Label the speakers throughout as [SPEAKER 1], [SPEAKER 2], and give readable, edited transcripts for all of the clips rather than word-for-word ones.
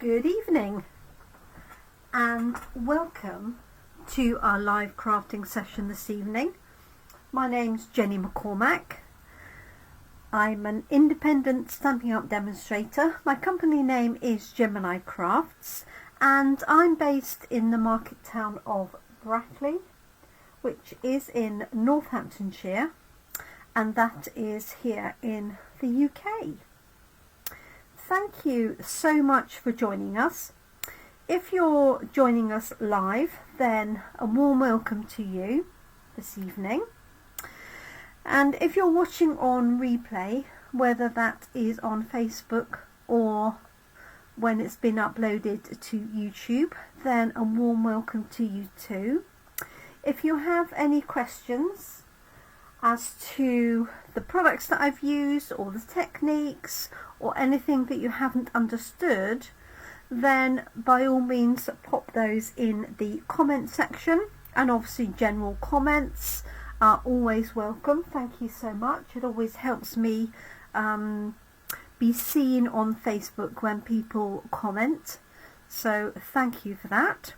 [SPEAKER 1] Good evening and welcome to our live crafting session this evening. My name's Jenny McCormack. I'm an independent Stampin' Up demonstrator. My company name is Jemini Crafts and I'm based in the market town of Brackley, which is in Northamptonshire, and that is here in the UK. Thank you so much for joining us. If you're joining us live, then a warm welcome to you this evening. And if you're watching on replay, whether that is on Facebook or when it's been uploaded to YouTube, then a warm welcome to you too. If you have any questions as to the products that I've used or the techniques or anything that you haven't understood, then by all means pop those in the comment section, and obviously general comments are always welcome. Thank you so much. It always helps me be seen on Facebook when people comment, so thank you for that.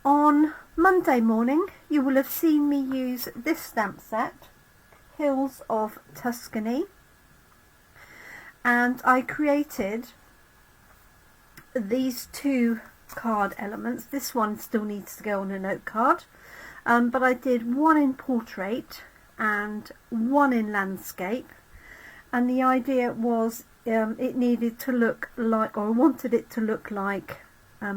[SPEAKER 1] On Monday morning you will have seen me use this stamp set, Hills of Tuscany, and I created these two card elements. This one still needs to go on a note card, but I did one in portrait and one in landscape, and the idea was it needed to look like, or I wanted it to look like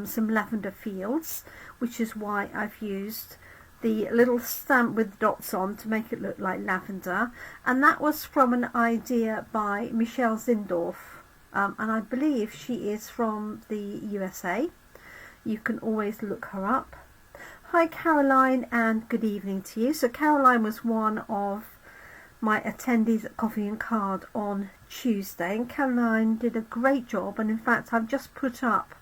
[SPEAKER 1] some lavender fields, which is why I've used the little stamp with dots on to make it look like lavender. And that was from an idea by Michelle Zindorf, and I believe she is from the USA. You can always look her up. Hi Caroline, and good evening to you. So Caroline was one of my attendees at Coffee and Card on Tuesday, and Caroline did a great job, and in fact I've just put up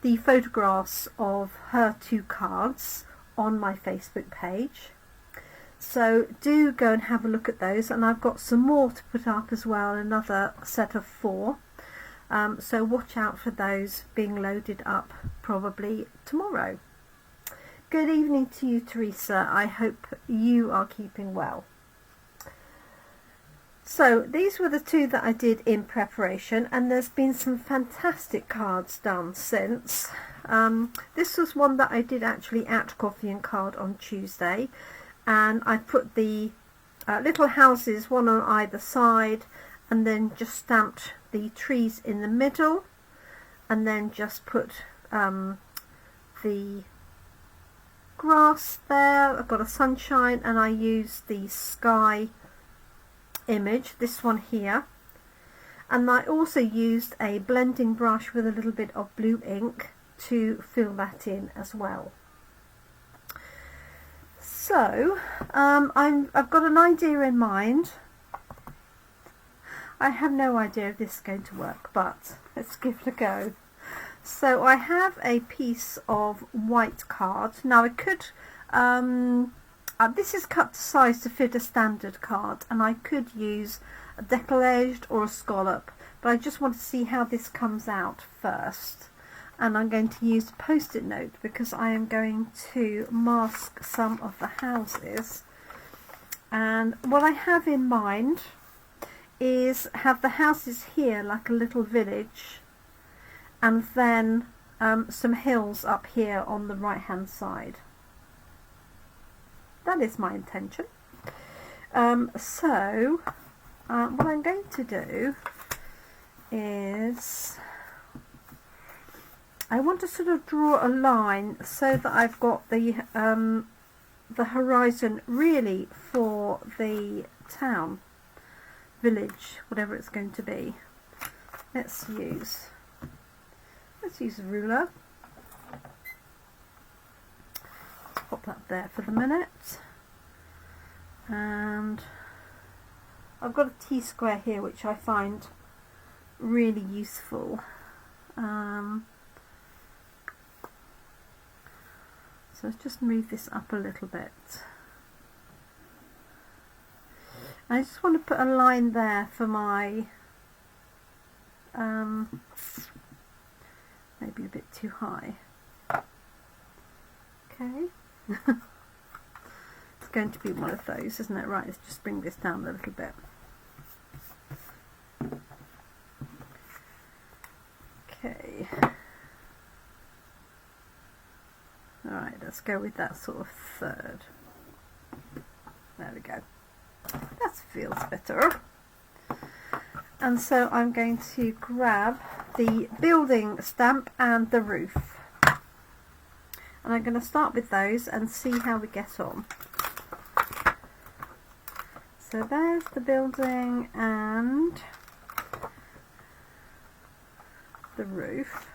[SPEAKER 1] the photographs of her two cards on my Facebook page, so do go and have a look at those, and I've got some more to put up as well, another set of 4, so watch out for those being loaded up probably tomorrow. Good evening to you, Teresa. I hope you are keeping well. So these were the two that I did in preparation, and there's been some fantastic cards done since. This was one that I did actually at Coffee and Card on Tuesday, and I put the little houses one on either side, and then just stamped the trees in the middle, and then just put the grass there. I've got a sunshine, and I used the sky image, this one here, and I also used a blending brush with a little bit of blue ink to fill that in as well. So I've got an idea in mind. I have no idea if this is going to work, but let's give it a go. So I have a piece of white card. Now I could this is cut to size to fit a standard card, and I could use a décollaged or a scallop, but I just want to see how this comes out first. And I'm going to use a post-it note because I am going to mask some of the houses. And what I have in mind is have the houses here like a little village, and then some hills up here on the right hand side. That is my intention. So what I'm going to do is I want to sort of draw a line so that I've got the horizon really for the town, village, whatever it's going to be. Let's use a ruler. Pop that there for the minute, and I've got a T-square here which I find really useful, so let's just move this up a little bit. I just want to put a line there for my maybe a bit too high. Okay. It's going to be one of those, isn't it? Right, let's just bring this down a little bit. Okay. Alright, let's go with that sort of third. There we go. That feels better. And so I'm going to grab the building stamp and the roof. And I'm going to start with those and see how we get on. So there's the building and the roof.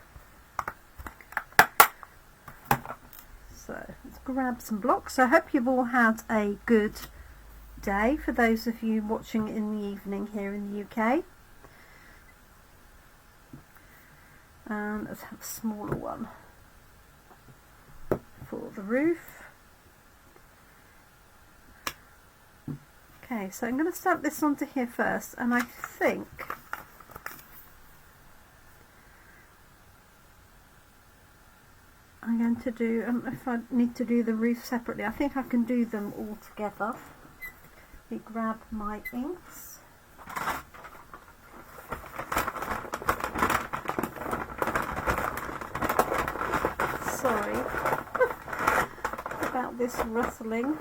[SPEAKER 1] So let's grab some blocks. So I hope you've all had a good day for those of you watching in the evening here in the UK. And let's have a smaller one for the roof. Okay, so I'm going to stamp this onto here first, and I think I'm going to do, I don't know if I need to do the roof separately. I think I can do them all together. Let me grab my inks. Sorry about this rustling.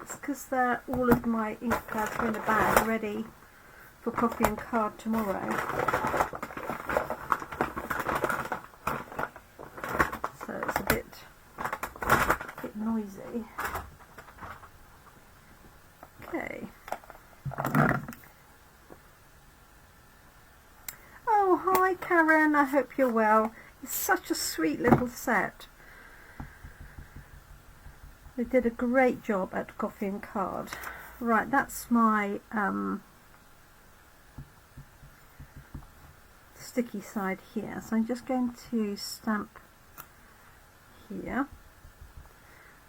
[SPEAKER 1] It's because all of my ink pads are in a bag ready for copy and card tomorrow. So it's a bit noisy. Okay. Oh, hi Karen, I hope you're well. It's such a sweet little set. They did a great job at Coffee and Card. Right, that's my sticky side here. So I'm just going to stamp here.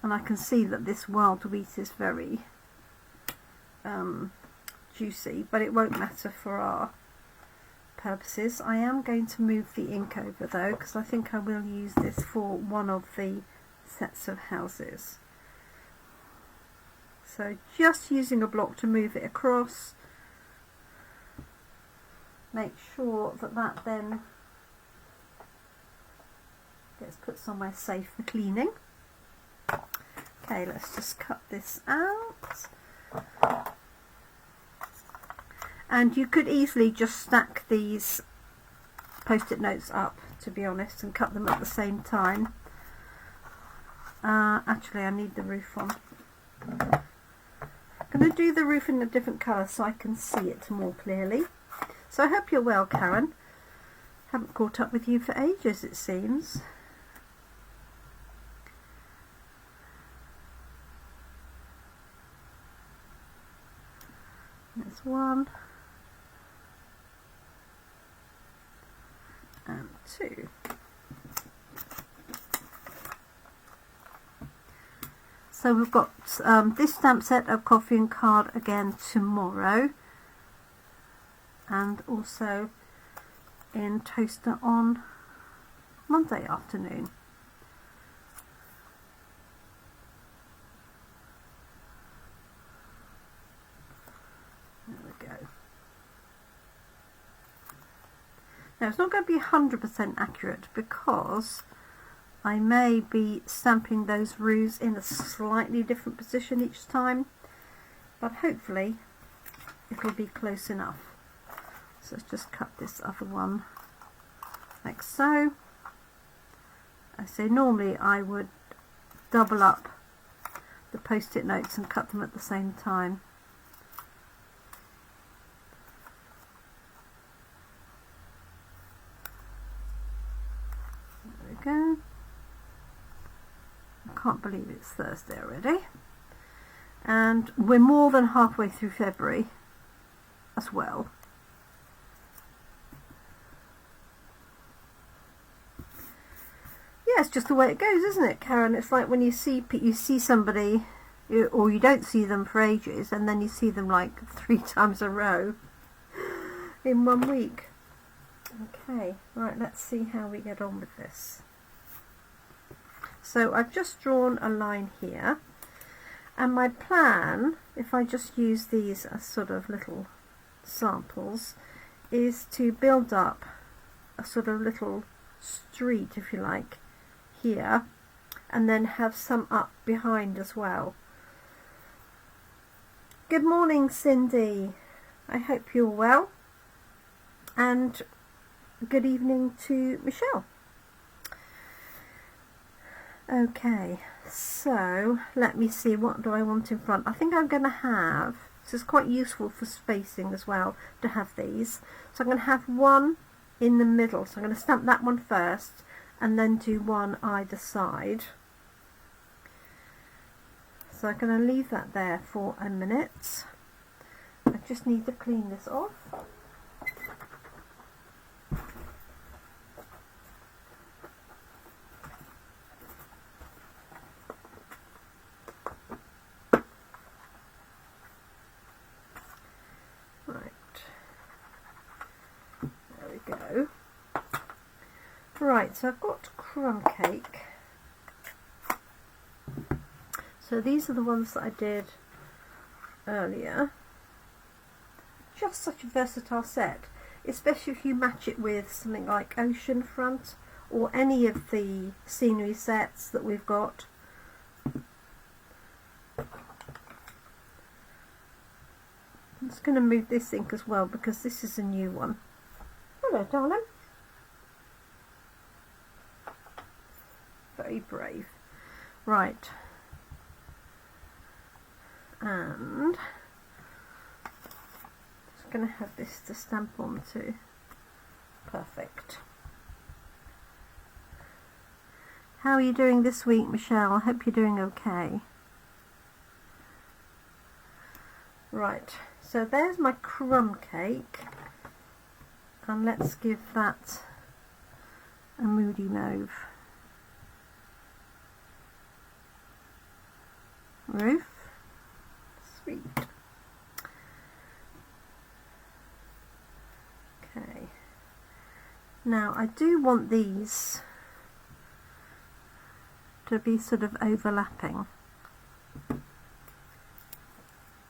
[SPEAKER 1] And I can see that this wild wheat is very juicy, but it won't matter for our purposes. I am going to move the ink over though, because I think I will use this for one of the sets of houses. So just using a block to move it across. Make sure that that then gets put somewhere safe for cleaning. Okay, let's just cut this out. And you could easily just stack these post-it notes up, to be honest, and cut them at the same time. Actually, I need the roof on. I'm going to do the roof in a different colour so I can see it more clearly. So I hope you're well, Karen. Haven't caught up with you for ages, it seems. There's one. And two. So we've got this stamp set of Coffee and Card again tomorrow, and also in Toaster on Monday afternoon. There we go. Now it's not going to be 100% accurate because I may be stamping those roofs in a slightly different position each time, but hopefully it'll be close enough. So let's just cut this other one like so. I say normally I would double up the post-it notes and cut them at the same time. There we go. I can't believe it's Thursday already, and we're more than halfway through February as well. Yeah, it's just the way it goes, isn't it, Karen? It's like when you see somebody, or you don't see them for ages, and then you see them like 3 times a row in 1 week. Okay, right, let's see how we get on with this. So I've just drawn a line here, and my plan, if I just use these as sort of little samples, is to build up a sort of little street, if you like, here, and then have some up behind as well. Good morning, Cindy. I hope you're well, and good evening to Michelle. Okay, so let me see, what do I want in front? I think I'm going to have, this is quite useful for spacing as well, to have these. So I'm going to have one in the middle, so I'm going to stamp that one first and then do one either side. So I'm going to leave that there for a minute. I just need to clean this off. Right, so I've got crumb cake. So these are the ones that I did earlier. Just such a versatile set, especially if you match it with something like ocean front or any of the scenery sets that we've got. I'm just going to move this ink as well because this is a new one. Hello, darling. Very brave. Right. And just going to have this to stamp onto. Perfect. How are you doing this week, Michelle? I hope you're doing okay. Right, so there's my crumb cake, and let's give that a moody mauve. Roof. Sweet. Okay. Now I do want these to be sort of overlapping.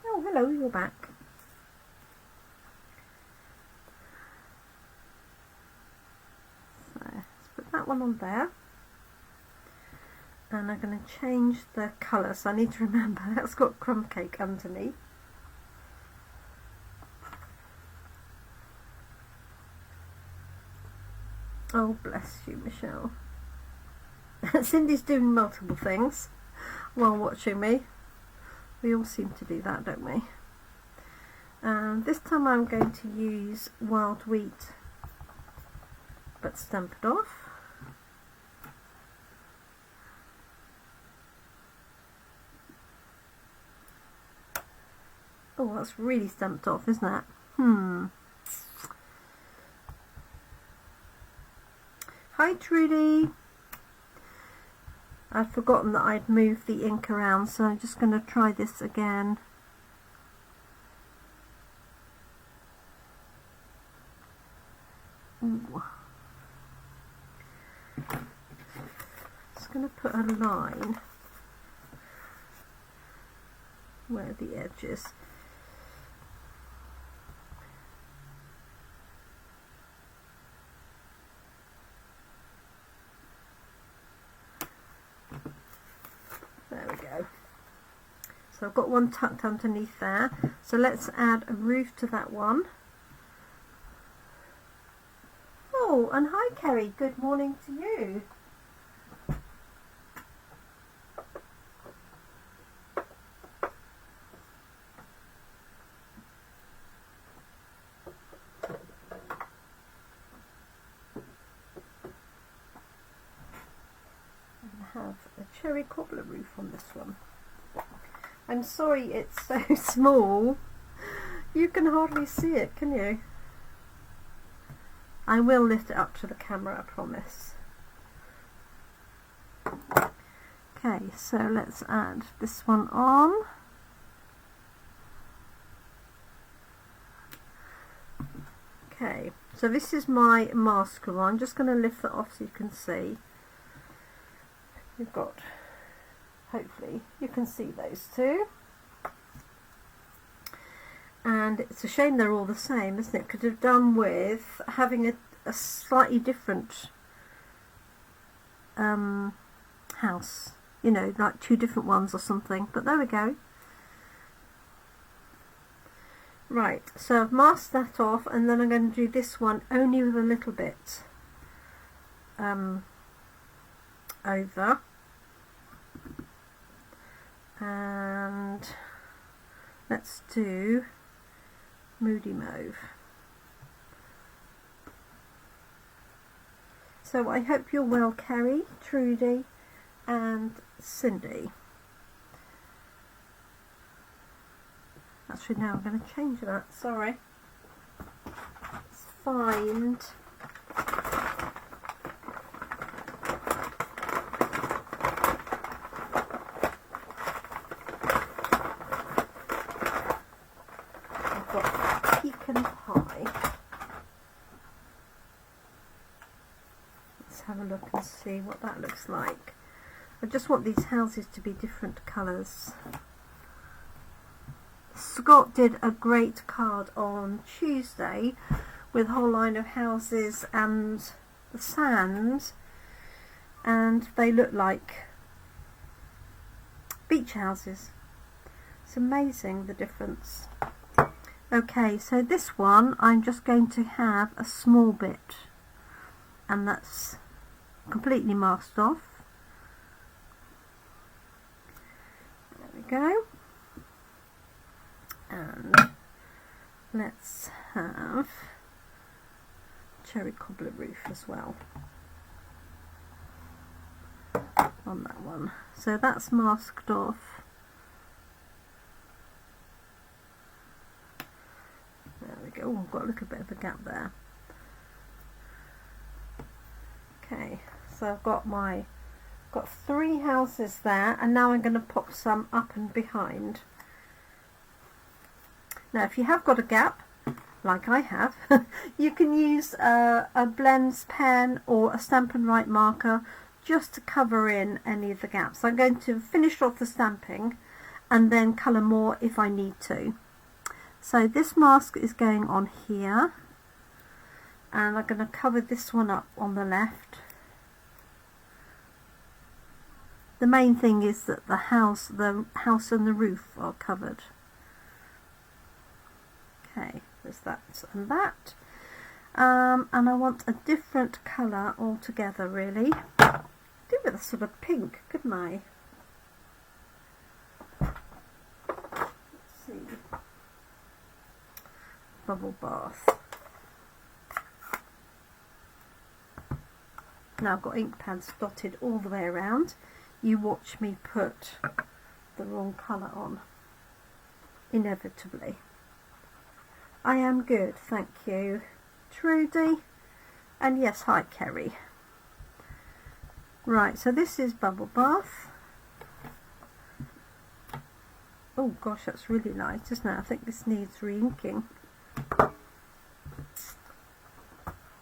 [SPEAKER 1] Oh, hello, you're back. So let's put that one on there. And I'm going to change the colour, so I need to remember that's got crumb cake underneath. Oh, bless you, Michelle. Cindy's doing multiple things while watching me. We all seem to do that, don't we? This time I'm going to use wild wheat, but stamp it off. Oh, that's really stamped off, isn't it? Hi, Trudy. I'd forgotten that I'd moved the ink around, so I'm just going to try this again. Ooh. Just going to put a line where the edge is. There we go. So I've got one tucked underneath there. So let's add a roof to that one. Oh, and hi Kerry, good morning to you. Have a cherry cobbler roof on this one. I'm sorry it's so small, you can hardly see it, can you? I will lift it up to the camera, I promise. Okay, so let's add this one on. Okay, so this is my mascara. I'm just going to lift that off so you can see. You've got, hopefully you can see those two. And it's a shame they're all the same, isn't it? Could have done with having a slightly different house, you know, like 2 different ones or something, but there we go. Right, so I've masked that off, and then I'm going to do this one only with a little bit over, and let's do Moody Mauve. So I hope you're well, Kerry, Trudy and Cindy. Actually, now I'm going to change that, sorry. Let's find I've got pecan pie. Let's have a look and see what that looks like. I just want these houses to be different colours. Scott did a great card on Tuesday with a whole line of houses and the sand, and they look like beach houses. It's amazing the difference. Okay, so this one I'm just going to have a small bit, and that's completely masked off. There we go. And let's have cherry cobbler roof as well on that one. So that's masked off. There we go. Oh, I've got a little bit of a gap there. Okay, so I've got 3 houses there, and now I'm going to pop some up and behind. Now if you have got a gap, like I have, you can use a blends pen or a Stampin' Up marker just to cover in any of the gaps. I'm going to finish off the stamping and then colour more if I need to. So this mask is going on here, and I'm going to cover this one up on the left. The main thing is that the house and the roof are covered. Okay, there's that and that. And I want a different colour altogether, really. Do with a sort of pink, couldn't I? Let's see. Bubble bath. Now I've got ink pads dotted all the way around. You watch me put the wrong colour on, inevitably. I am good, thank you, Trudy, and yes, hi Kerry. Right, so this is bubble bath. Oh gosh, that's really light, isn't it? I think this needs re-inking.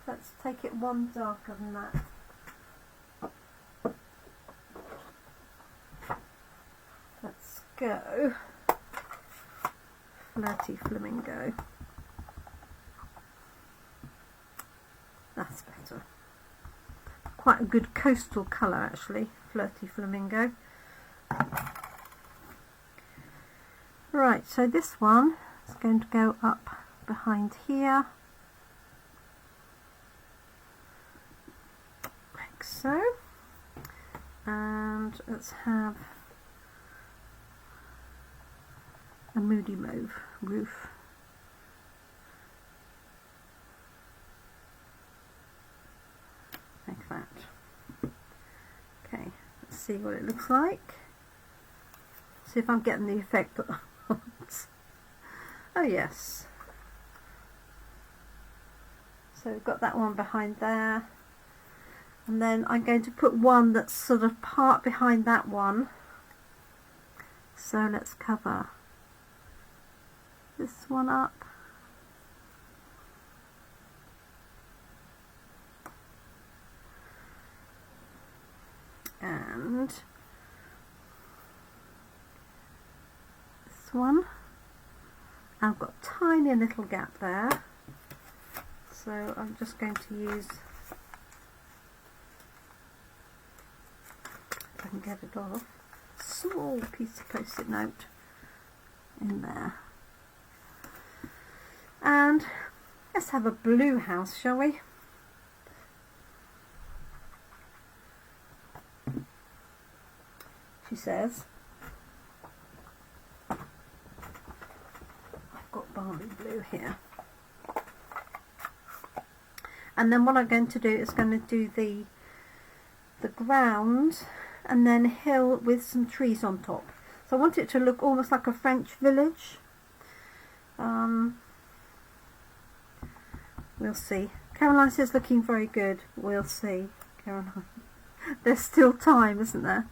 [SPEAKER 1] Let's take it one darker than that. Let's go Flirty Flamingo. That's better. Quite a good coastal colour actually, Flirty Flamingo. Right, so this one is going to go up behind here, like so. And let's have a Moody Mauve roof. Like that. Okay, let's see what it looks like. See if I'm getting the effect that I want. Oh yes. So we've got that one behind there. And then I'm going to put one that's sort of part behind that one. So let's cover this one up. and this one. I've got a tiny little gap there, so I'm just going to use, if I can get it off, a small piece of post-it note in there. And let's have a blue house, shall we? She says. I've got Barbie blue here. And then what I'm going to do is going to do the ground and then hill with some trees on top. So I want it to look almost like a French village. We'll see. Caroline says looking very good. We'll see, Caroline. There's still time, isn't there?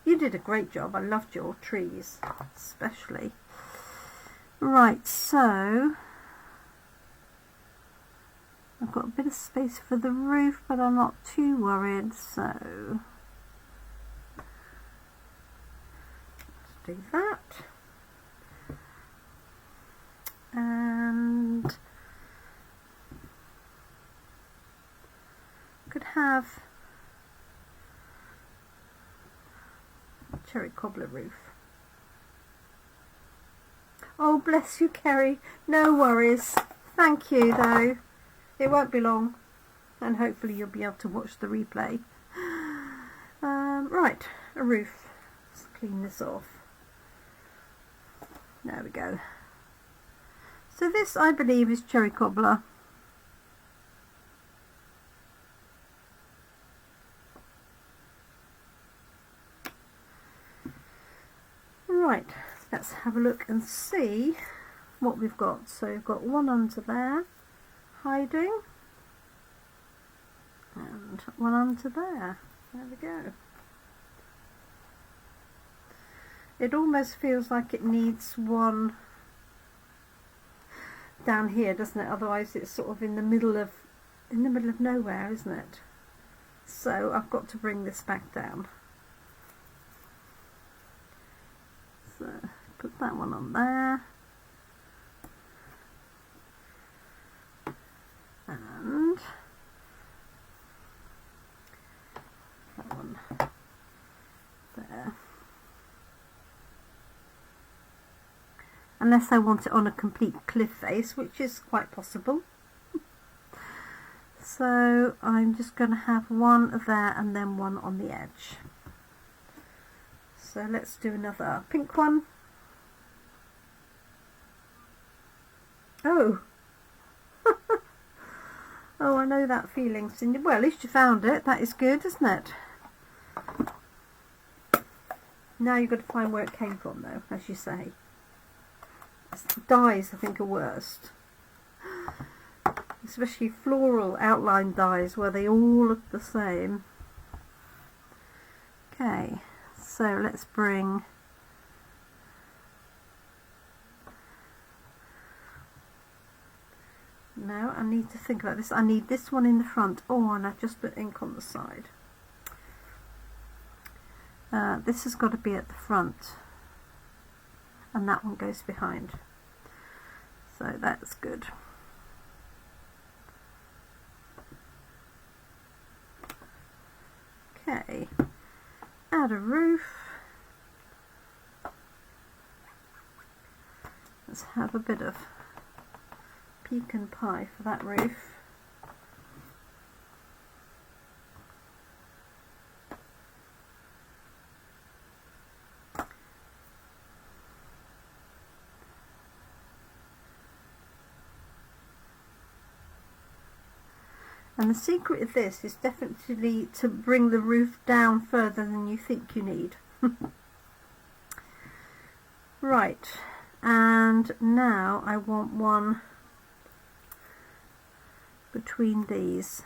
[SPEAKER 1] You did a great job. I loved your trees, especially. Right, so I've got a bit of space for the roof, but I'm not too worried, so let's do that. And could have cherry cobbler roof. Oh, bless you, Kerry. No worries. Thank you, though. It won't be long, and hopefully you'll be able to watch the replay. Right, a roof. Let's clean this off. There we go. So this, I believe, is cherry cobbler. Right, let's have a look and see what we've got. So we've got one under there, hiding, and one under there. There we go. It almost feels like it needs one down here, doesn't it? Otherwise it's sort of in the middle of nowhere, isn't it? So I've got to bring this back down. So put that one on there, and that one there. Unless I want it on a complete cliff face, which is quite possible. So I'm just going to have one there and then one on the edge. So let's do another pink one. Oh, oh, I know that feeling, Cindy. Well, at least you found it. That is good, isn't it? Now you've got to find where it came from, though, as you say. Dyes, I think, are worst. Especially floral outline dyes where they all look the same. Okay, so let's bring now I need to think about this. I need this one in the front. Oh, and I've just put ink on the side. This has got to be at the front, and that one goes behind. So that's good. Okay, add a roof. Let's have a bit of pecan pie for that roof. And the secret of this is definitely to bring the roof down further than you think you need. Right, and now I want one between these.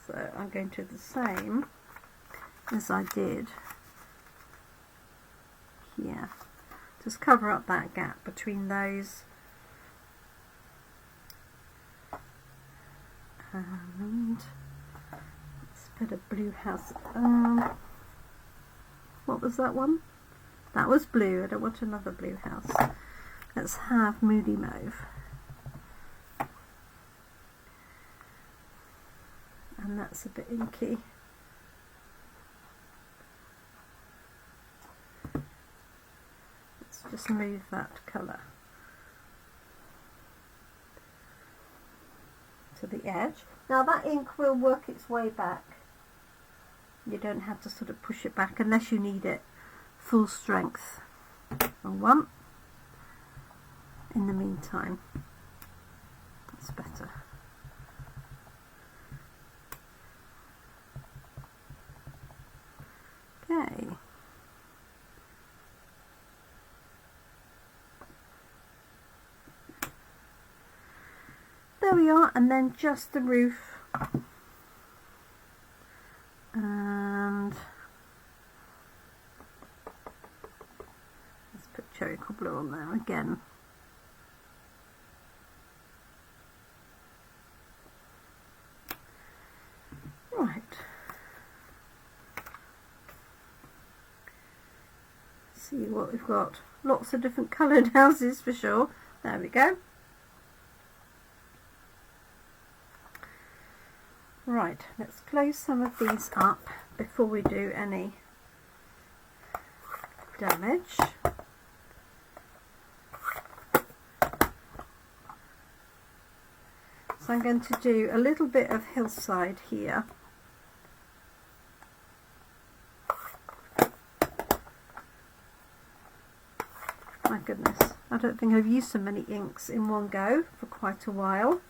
[SPEAKER 1] So I'm going to do the same as I did here. Just cover up that gap between those. And let's put a blue house. What was that one? That was blue. I don't want another blue house. Let's have Moody Mauve. And that's a bit inky. Let's just move that colour to the edge. Now that ink will work its way back. You don't have to sort of push it back unless you need it full strength. And one. In the meantime, that's better. Okay. There we are, and then just the roof. And let's put cherry cobbler on there again. Right. See what we've got. Lots of different coloured houses for sure. There we go. Right, let's close some of these up before we do any damage. So I'm going to do a little bit of hillside here. My goodness, I don't think I've used so many inks in one go for quite a while.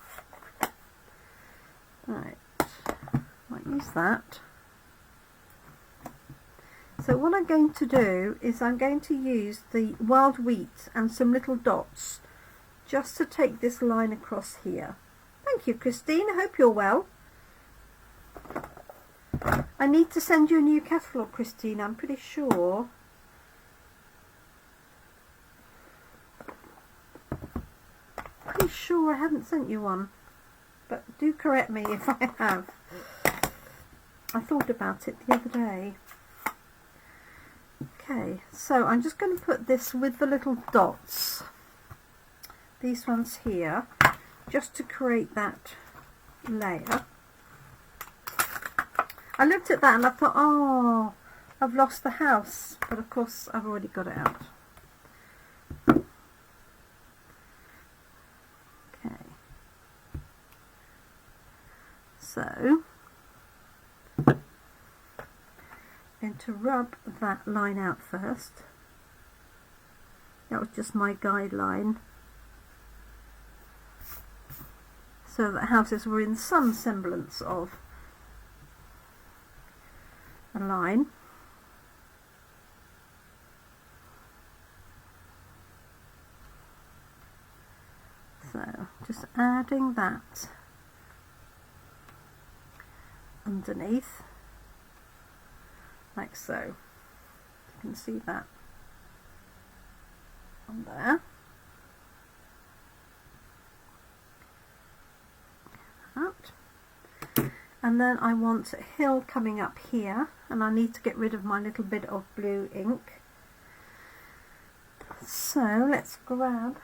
[SPEAKER 1] Right, might use that. So what I'm going to do is I'm going to use the wild wheat and some little dots just to take this line across here. Thank you, Christine. I hope you're well. I need to send you a new catalogue, Christine. I'm pretty sure. I haven't sent you one, but do correct me if I have. I thought about it the other day. Okay, so I'm just going to put this with the little dots, these ones here, just to create that layer. I looked at that and I thought, oh, I've lost the house, but of course I've already got it out. Okay, so I'm going to rub that line out first. That was just my guideline, so that houses were in some semblance of a line. So just adding that underneath, like so. You can see that on there. That. And then I want a hill coming up here, and I need to get rid of my little bit of blue ink. So let's grab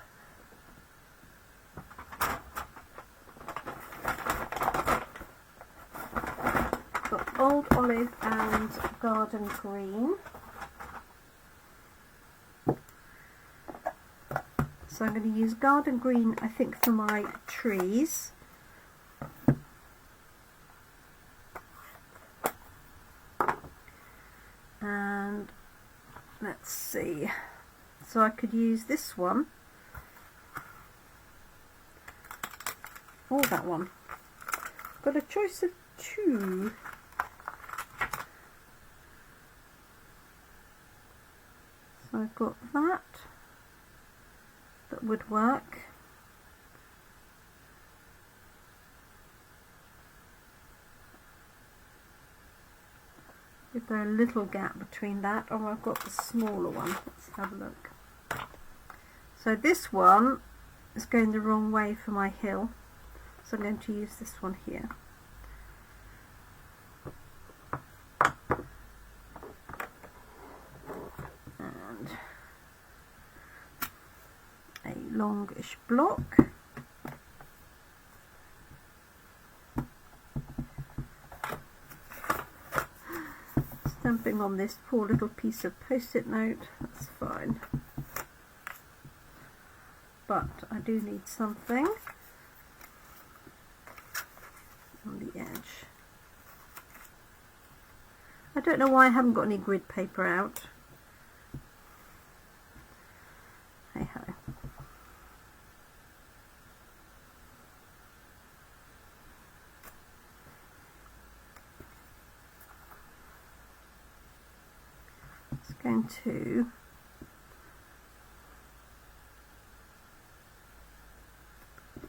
[SPEAKER 1] got Old Olive and Garden Green. So I'm going to use Garden Green, I think, for my trees. And let's see, so I could use this one or that one. Got a choice of two. So I've got that would work. Is there a little gap between that, or I've got the smaller one? Let's have a look. So this one is going the wrong way for my hill, So I'm going to use this one here. And a longish block. Stamping on this poor little piece of post-it note, that's fine. But I do need something on the edge. I don't know why I haven't got any grid paper out. Hey ho. It's going to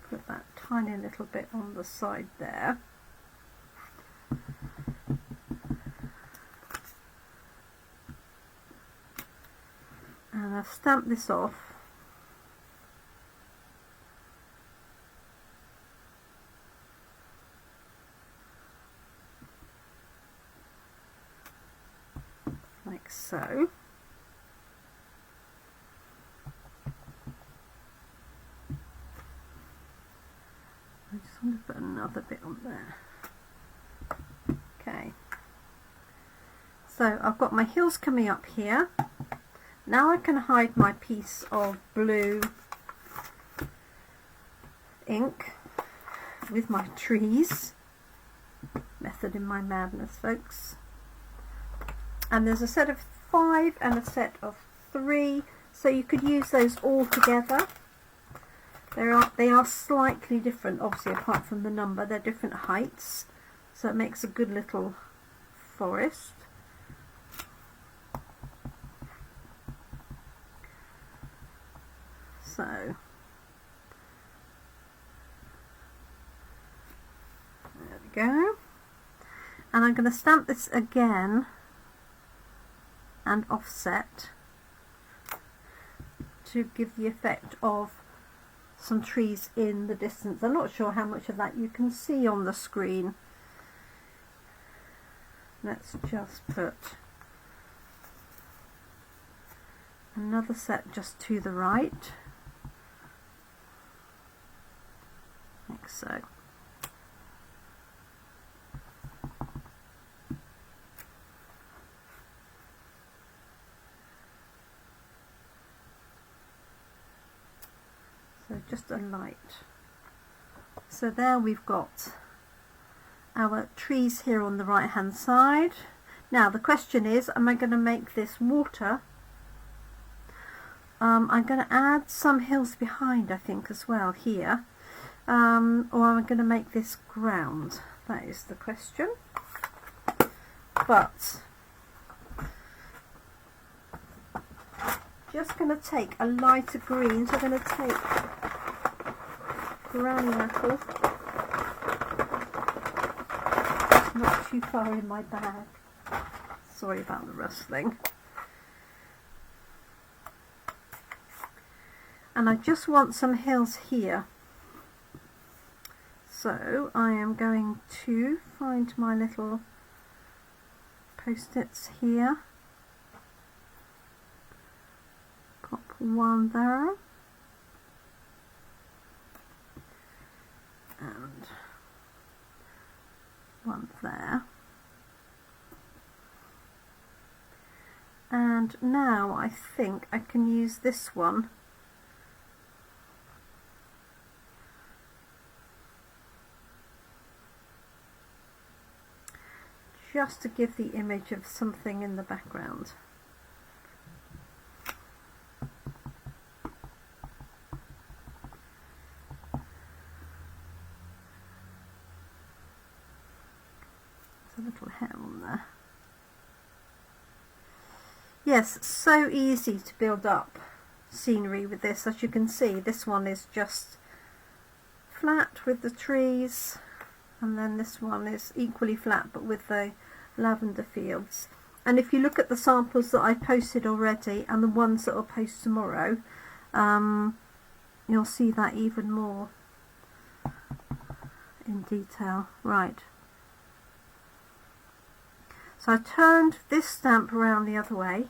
[SPEAKER 1] put that tiny little bit on the side there. And I've stamped this off. Like so. I just want to put another bit on there. Okay. So I've got my hills coming up here. Now I can hide my piece of blue ink with my trees. Method in my madness, folks. And there's a set of 5 and a set of 3, so you could use those all together. They are slightly different, obviously, apart from the number. They're different heights, so it makes a good little forest. So there we go. And I'm going to stamp this again and offset to give the effect of some trees in the distance. I'm not sure how much of that you can see on the screen. Let's just put another set just to the right, like so. So just a light. So there we've got our trees here on the right hand side. Now the question is, am I going to make this water? I'm going to add some hills behind, I think, as well here. Or am I going to make this ground? That is the question. But just going to take a lighter green. So I'm going to take granny apple. It's not too far in my bag. Sorry about the rustling. And I just want some hills here. So I am going to find my little post-its here. Pop one there. And one there. And now I think I can use this one just to give the image of something in the background. There's a little hair on there. Yes, so easy to build up scenery with this. As you can see, this one is just flat with the trees, and then this one is equally flat but with the lavender fields. And if you look at the samples that I posted already and the ones that I'll post tomorrow, you'll see that even more. in detail. Right. So I turned this stamp around the other way,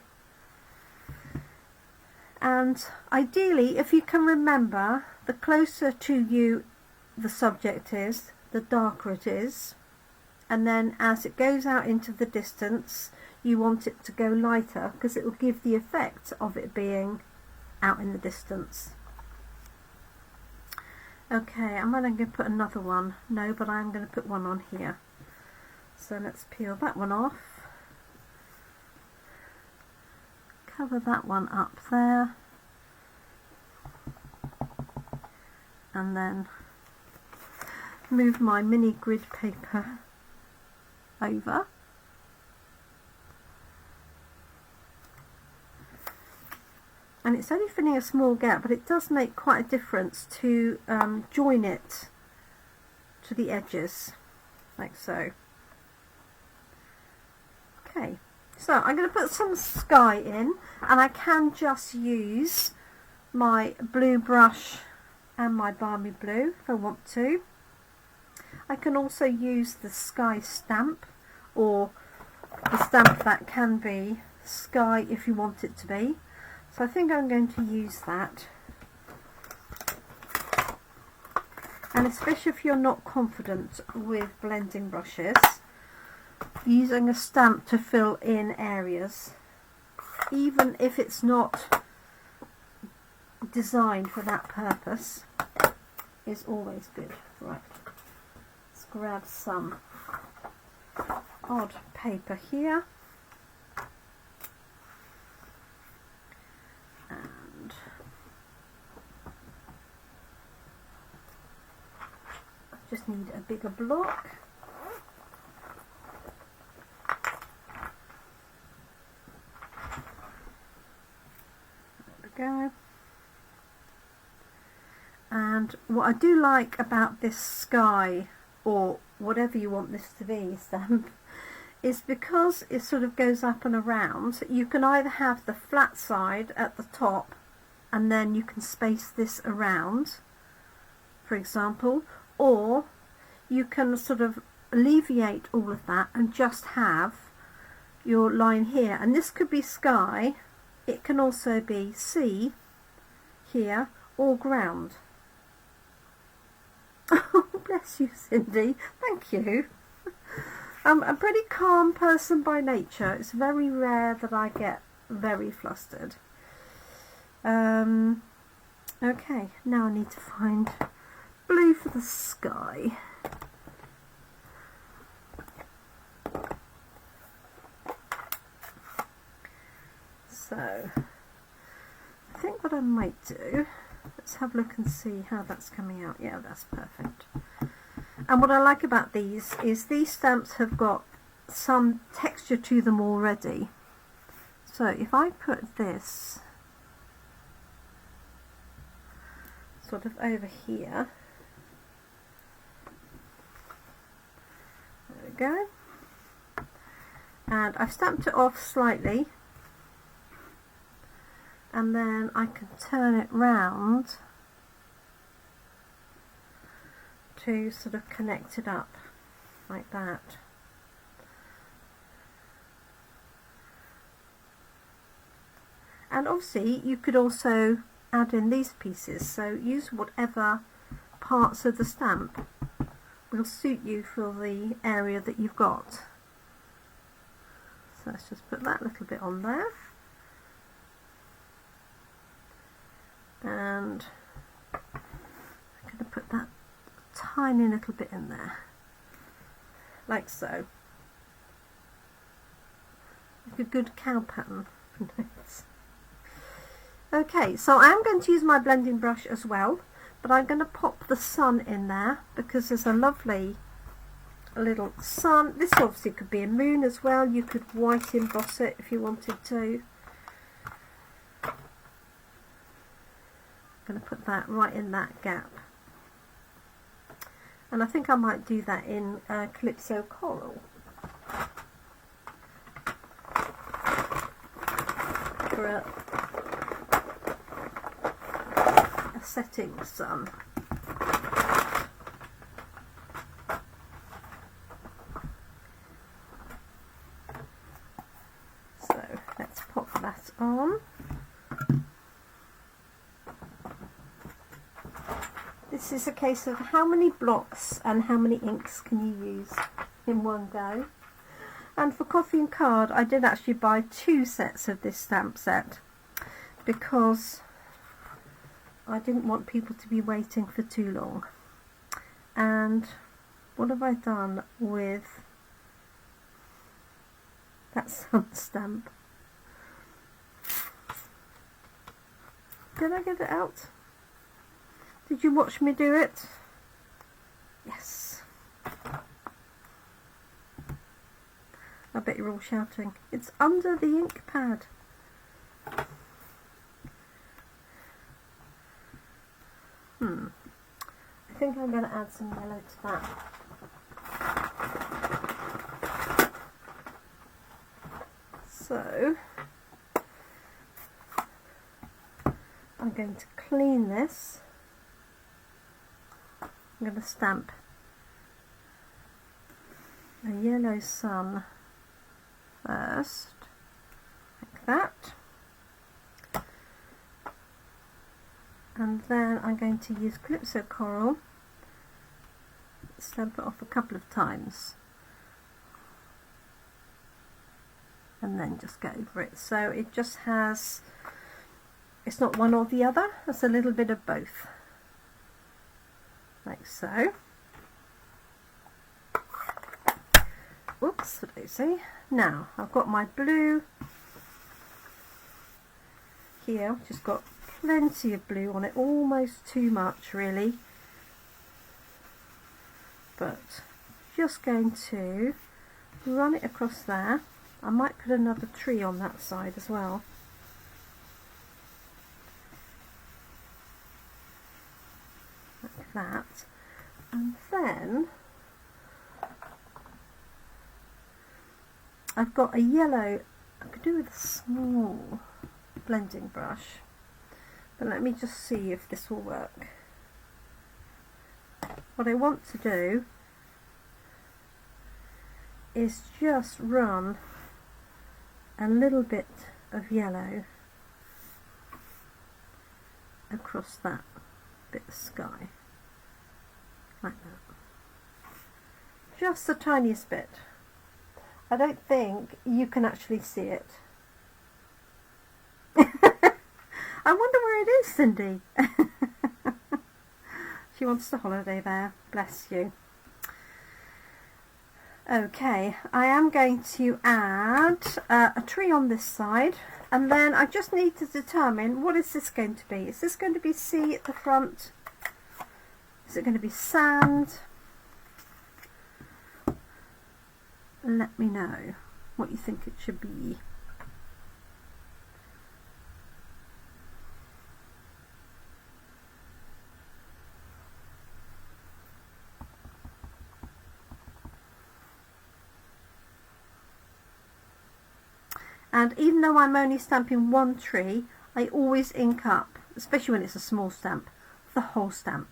[SPEAKER 1] and ideally, if you can remember, the closer to you the subject is, the darker it is, and then as it goes out into the distance you want it to go lighter because it will give the effect of it being out in the distance. Okay, I'm going to put another one. No, but I'm going to put one on here. So let's peel that one off. Cover that one up there. And then move my mini grid paper over. And it's only filling a small gap, but it does make quite a difference to join it to the edges, like so. Okay, so I'm going to put some sky in, and I can just use my blue brush and my balmy blue if I want to. I can also use the sky stamp, or the stamp that can be sky if you want it to be. So I think I'm going to use that. And especially if you're not confident with blending brushes, using a stamp to fill in areas, even if it's not designed for that purpose, is always good. Right, let's grab some odd paper here. And I just need a bigger block. There we go. And what I do like about this sky, or whatever you want this to be, stamp, is because it sort of goes up and around, you can either have the flat side at the top and then you can space this around, for example, or you can sort of alleviate all of that and just have your line here. And this could be sky, it can also be sea here, or ground. Oh, bless you, Cindy, thank you. I'm a pretty calm person by nature. It's very rare that I get very flustered. Okay, now I need to find blue for the sky. So, I think what I might do, let's have a look and see how that's coming out. Yeah, that's perfect. And what I like about these is these stamps have got some texture to them already. So if I put this sort of over here, there we go, and I've stamped it off slightly, and then I can turn it round to sort of connect it up like that. And obviously you could also add in these pieces, so use whatever parts of the stamp will suit you for the area that you've got. So let's just put that little bit on there, and I'm going to put that tiny little bit in there, like so, like a good cow pattern. Okay, so I'm going to use my blending brush as well, but I'm going to pop the sun in there because there's a lovely little sun. This obviously could be a moon as well. You could white emboss it if you wanted to. I'm going to put that right in that gap. And I think I might do that in Calypso Coral. For a setting sun. This is a case of how many blocks and how many inks can you use in one go. And for coffee and card, I did actually buy 2 sets of this stamp set because I didn't want people to be waiting for too long. And what have I done with that sun stamp? Did I get it out? Did you watch me do it? Yes. I bet you're all shouting. It's under the ink pad. I think I'm going to add some yellow to that. So, I'm going to clean this. I'm going to stamp a yellow sun first, like that. And then I'm going to use Calypso Coral, stamp it off a couple of times, and then just go over it. So it just has, it's not one or the other, it's a little bit of both, like so. Whoops, daisy. Now I've got my blue here, just got plenty of blue on it, almost too much really, but just going to run it across there. I might put another tree on that side as well. Like that. And then I've got a yellow, I could do with a small blending brush, but let me just see if this will work. What I want to do is just run a little bit of yellow across that bit of sky, like that. Just the tiniest bit. I don't think you can actually see it. I wonder where it is, Cindy. She wants to holiday there, bless you. Okay, I am going to add a tree on this side, and then I just need to determine, what is this going to be? Is this going to be sea at the front? Is it going to be sand? Let me know what you think it should be. And even though I'm only stamping one tree, I always ink up, especially when it's a small stamp, the whole stamp.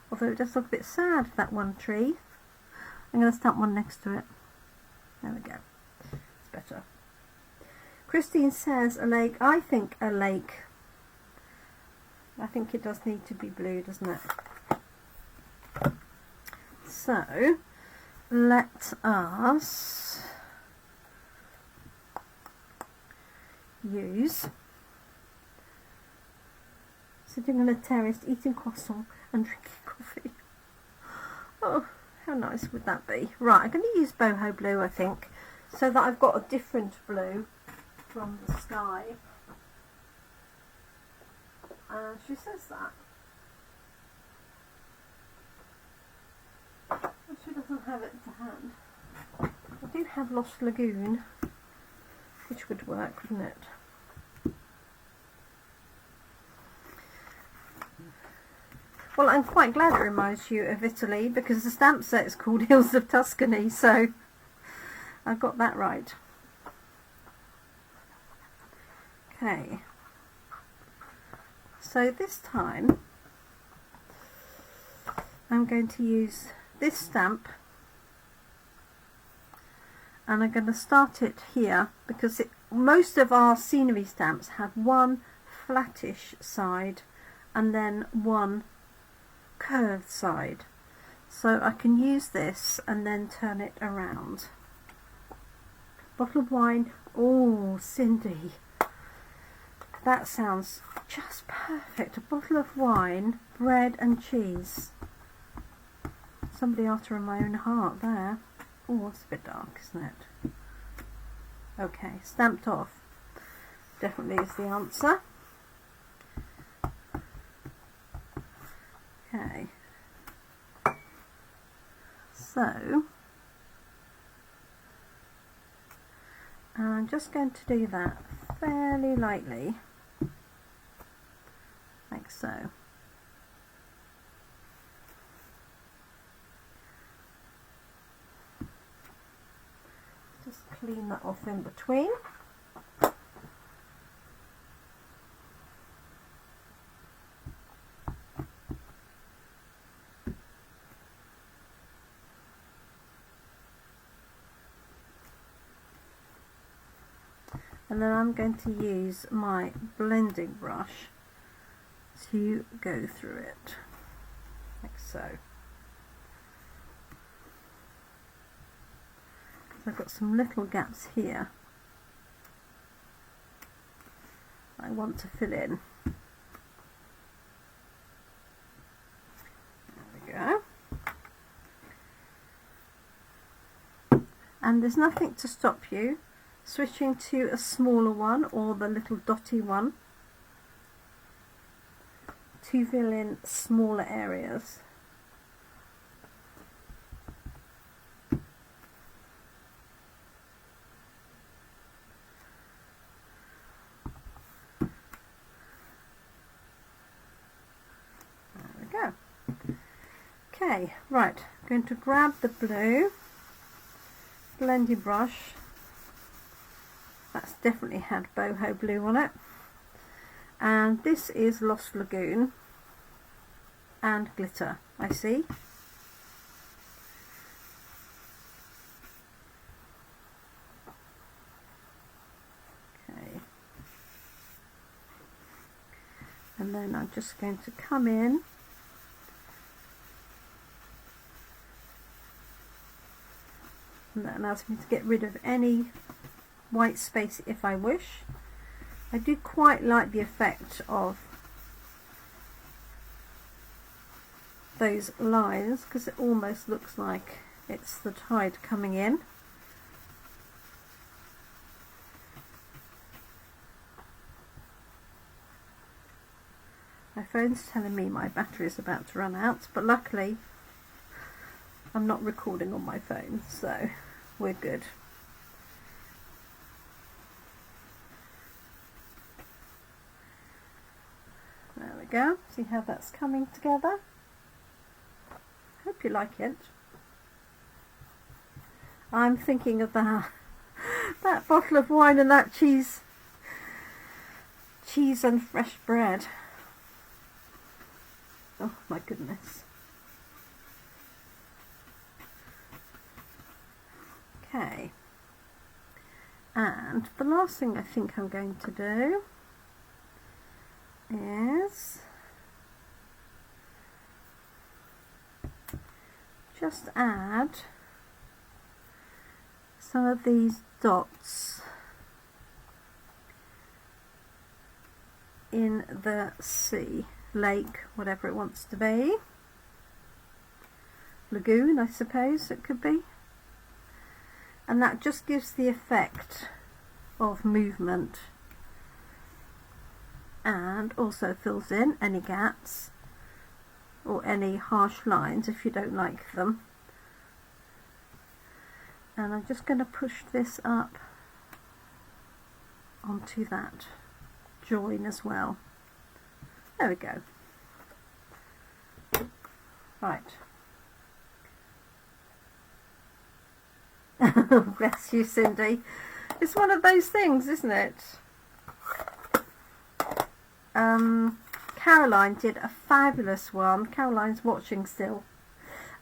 [SPEAKER 1] Although it does look a bit sad, that one tree. I'm going to stamp one next to it. There we go. It's better. Christine says a lake. I think a lake. I think it does need to be blue, doesn't it? So, let us use sitting on a terrace, eating croissant and drinking coffee. Oh, how nice would that be? Right, I'm going to use boho blue, I think, so that I've got a different blue from the sky. And she says that. But she doesn't have it to hand. I do have Lost Lagoon, which would work, wouldn't it? Well, I'm quite glad it reminds you of Italy, because the stamp set is called Hills of Tuscany, so I got that right. Okay. So this time I'm going to use this stamp, and I'm going to start it here, because most of our scenery stamps have one flattish side and then one curved side. So I can use this and then turn it around. Bottle of wine. Oh, Cindy, that sounds just perfect. A bottle of wine, bread and cheese. Somebody after my own heart there. Oh, it's a bit dark, isn't it? Okay, stamped off. Definitely is the answer. Okay. So, I'm just going to do that fairly lightly, like so. Just clean that off in between. And then I'm going to use my blending brush to go through it, like so. I've got some little gaps here I want to fill in. There we go. And there's nothing to stop you switching to a smaller one or the little dotty one to fill in smaller areas. There we go. Okay, right, I'm going to grab the blue blending brush. That's definitely had boho blue on it, and this is Lost Lagoon and glitter, I see. Okay, and then I'm just going to come in and that allows me to get rid of any white space if I wish. I do quite like the effect of those lines because it almost looks like it's the tide coming in. My phone's telling me my battery is about to run out, but luckily I'm not recording on my phone, so we're good. There we go. See how that's coming together? Hope you like it. I'm thinking of that bottle of wine and that cheese and fresh bread. Oh my goodness. Okay. And the last thing I think I'm going to do is just add some of these dots in the sea, lake, whatever it wants to be. Lagoon, I suppose it could be. And that just gives the effect of movement and also fills in any gaps or any harsh lines if you don't like them. And I'm just going to push this up onto that join as well. There we go. Right. Bless you, Cindy. It's one of those things, isn't it? Caroline did a fabulous one. Caroline's watching still.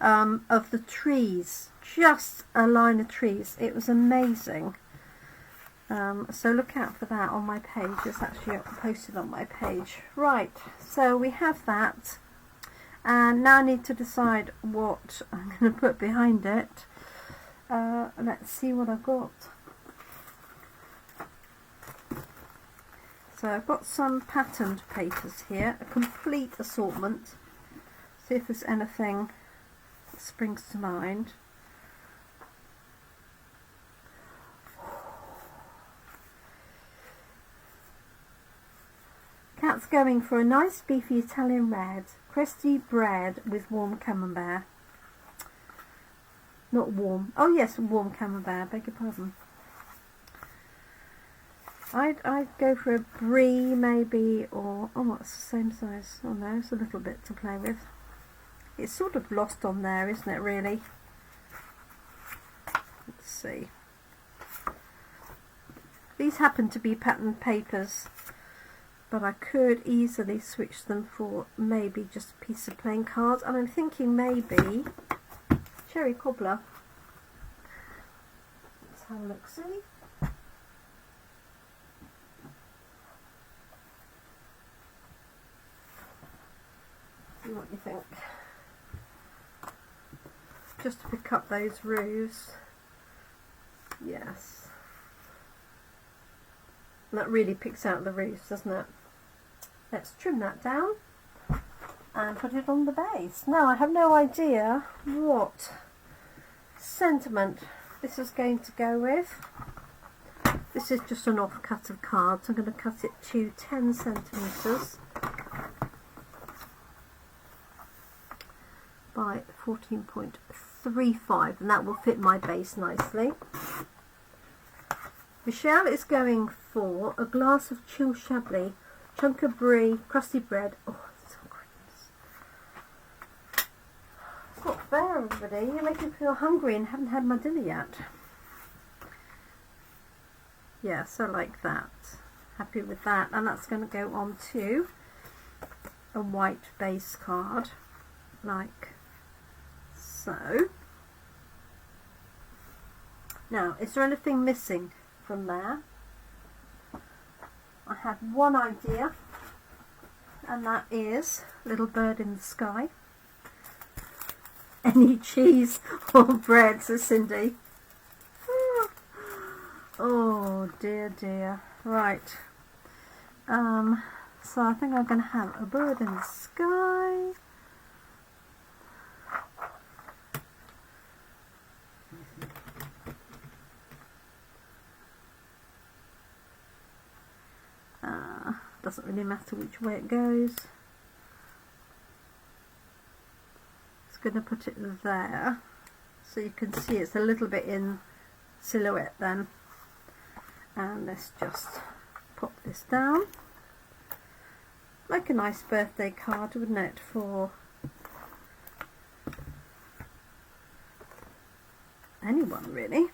[SPEAKER 1] Of the trees, just a line of trees. It was amazing. So look out for that on my page. It's actually posted on my page. Right, so we have that, and now I need to decide what I'm going to put behind it. Let's see what I've got. So I've got some patterned papers here, a complete assortment. See if there's anything that springs to mind. Cat's going for a nice beefy Italian red, crusty bread with warm camembert. Not warm. Oh yes, warm camembert, beg your pardon. I'd go for a brie maybe, or, oh, it's the same size. Oh no, it's a little bit to play with. It's sort of lost on there, isn't it, really? Let's see. These happen to be patterned papers, but I could easily switch them for maybe just a piece of plain cards. And I'm thinking maybe cherry cobbler. Let's have a look, see? See what you think. Just to pick up those roofs. Yes. That really picks out the roofs, doesn't it? Let's trim that down and put it on the base. Now I have no idea what sentiment this is going to go with. This is just an offcut of cards. I'm going to cut it to 10 centimetres by 14.35, and that will fit my base nicely. Michelle is going for a glass of chilled chablis, chunk of brie, crusty bread. Oh, it's so great. It's not fair, everybody. You're making me feel hungry and haven't had my dinner yet. Yes, I like that. Happy with that. And that's going to go on to a white base card, like so. Now, is there anything missing from there? I have one idea, and that is Little Bird in the Sky. Any cheese or bread, says Cindy. Oh dear dear. Right. So I think I'm going to have a bird in the sky. Doesn't really matter which way it goes. It's going to put it there so you can see it's a little bit in silhouette then. And let's just pop this down. Like a nice birthday card, wouldn't it, for anyone really,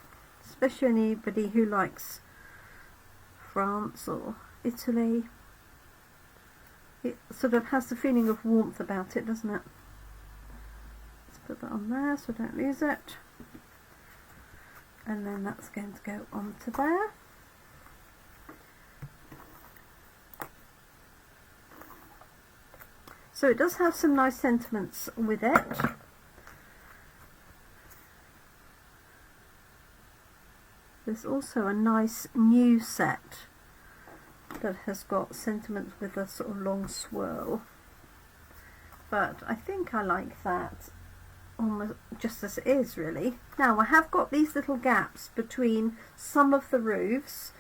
[SPEAKER 1] especially anybody who likes France or Italy. It sort of has the feeling of warmth about it, doesn't it? Let's put that on there so I don't lose it. And then that's going to go onto there. So it does have some nice sentiments with it. There's also a nice new set that has got sentiments with a sort of long swirl, but I think I like that almost just as it is really. Now I have got these little gaps between some of the roofs,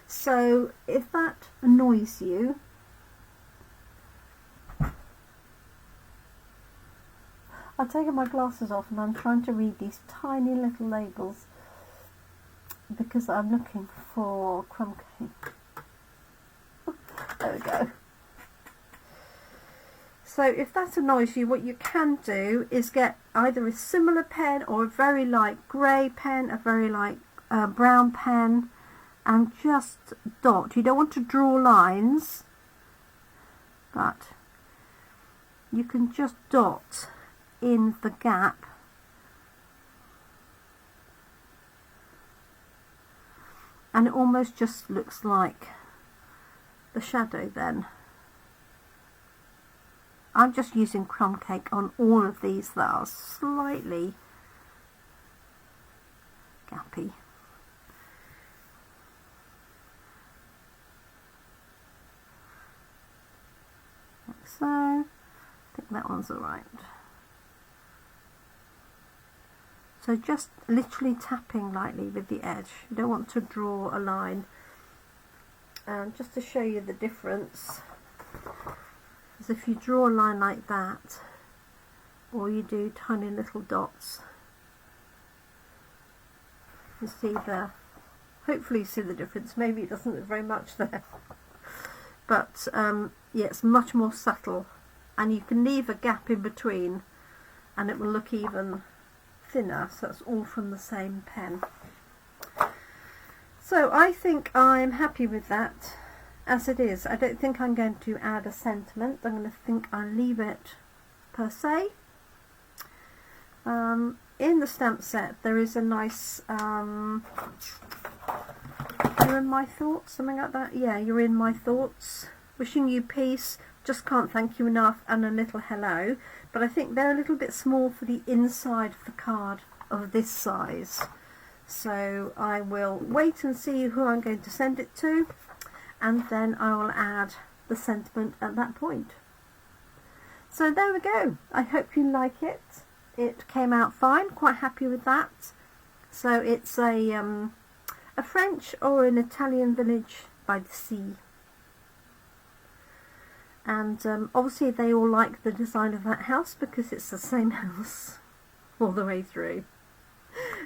[SPEAKER 1] so if that annoys you, I've taken my glasses off and I'm trying to read these tiny little labels because I'm looking for crumb cake. There we go. So if that annoys you, what you can do is get either a similar pen or a very light grey pen, a very light brown pen, and just dot. You don't want to draw lines, but you can just dot in the gap and it almost just looks like the shadow then. I'm just using crumb cake on all of these that are slightly gappy. Like so. I think that one's alright. So just literally tapping lightly with the edge. You don't want to draw a line. Just to show you the difference, is if you draw a line like that, or you do tiny little dots, you see hopefully you see the difference. Maybe it doesn't look very much there. But yeah, it's much more subtle, and you can leave a gap in between and it will look even thinner, so it's all from the same pen. So I think I'm happy with that as it is. I don't think I'm going to add a sentiment. I'm going to think I'll leave it per se. In the stamp set there is a nice You're in my thoughts, something like that. Yeah, you're in my thoughts. Wishing you peace, just can't thank you enough, and a little hello. But I think they're a little bit small for the inside of the card of this size. So I will wait and see who I'm going to send it to, and then I will add the sentiment at that point. So there we go. I hope you like it. It came out fine, quite happy with that. So it's a French or an Italian village by the sea. And obviously they all like the design of that house because it's the same house all the way through.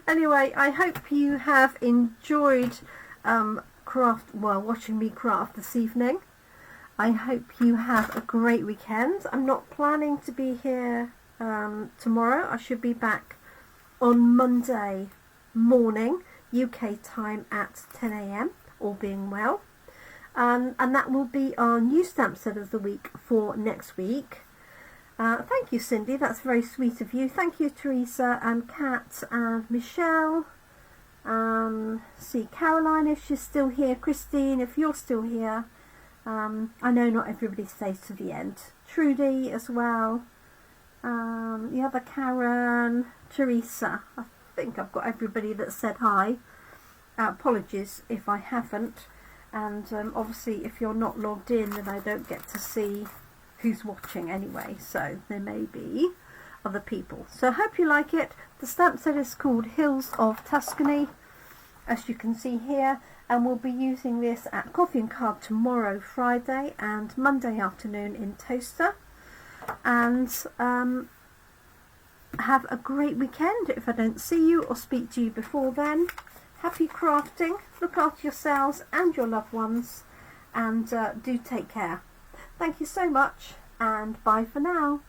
[SPEAKER 1] Anyway, I hope you have enjoyed watching me craft this evening. I hope you have a great weekend. I'm not planning to be here tomorrow. I should be back on Monday morning UK time at 10 AM, all being well. And that will be our new stamp set of the week for next week. Thank you, Cindy, that's very sweet of you. Thank you, Teresa and Kat and Michelle. See Caroline if she's still here, Christine if you're still here. I know not everybody stays to the end. Trudy as well. The other Karen, Teresa. I think I've got everybody that said hi. Apologies if I haven't. And obviously if you're not logged in, then I don't get to see who's watching anyway, so there may be other people. So I hope you like it. The stamp set is called Hills of Tuscany, as you can see here, and we'll be using this at Coffee and Card tomorrow, Friday, and Monday afternoon in Toaster. And have a great weekend if I don't see you or speak to you before then. Happy crafting, look after yourselves and your loved ones, and do take care. Thank you so much, and bye for now.